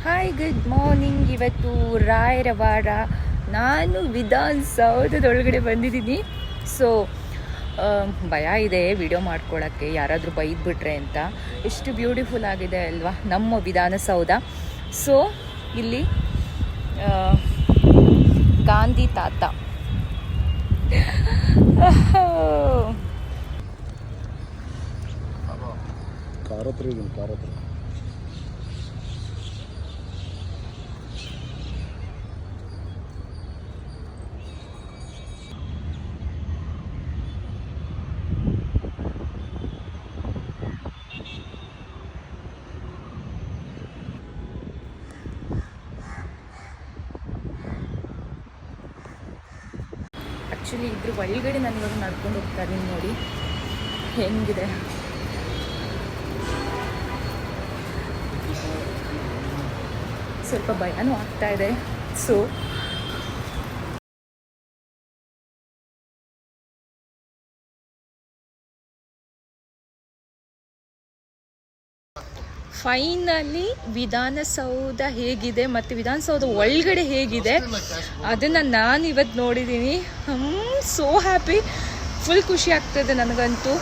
Hi good morning. ಇವತ್ತು ರಾಯರವಾಡ. ನಾನು ವಿಧಾನಸೌಧದೊಳಗಡೆ ಬಂದಿದ್ದೀನಿ. ಸೊ ಭಯ ಇದೆ ವಿಡಿಯೋ ಮಾಡ್ಕೊಳ್ಳೋಕ್ಕೆ, ಯಾರಾದರೂ ಬೈದ್ಬಿಟ್ರೆ ಅಂತ. ಎಷ್ಟು ಬ್ಯೂಟಿಫುಲ್ ಆಗಿದೆ ಅಲ್ವಾ ನಮ್ಮ ವಿಧಾನಸೌಧ. ಸೊ ಇಲ್ಲಿ ಗಾಂಧಿ ತಾತ ಆ್ಯಕ್ಚುಲಿ ಇದ್ರ ಒಳಗಡೆ ನಾನು ಇವಾಗ ನಡ್ಕೊಂಡು ಹೋಗ್ತಾ ಇದ್ದೀನಿ. ನೋಡಿ ಹೆಂಗಿದೆ. ಸ್ವಲ್ಪ ಭಯನೂ ಆಗ್ತಾ ಇದೆ. ಸೊ ಫೈನಲಿ ವಿಧಾನಸೌಧ ಹೇಗಿದೆ ಮತ್ತು ವಿಧಾನಸೌಧ ಒಳಗಡೆ ಹೇಗಿದೆ ಅದನ್ನು ನಾನು ಇವತ್ತು ನೋಡಿದ್ದೀನಿ. ಸೋ ಹ್ಯಾಪಿ, ಫುಲ್ ಖುಷಿ ಆಗ್ತದೆ ನನಗಂತೂ.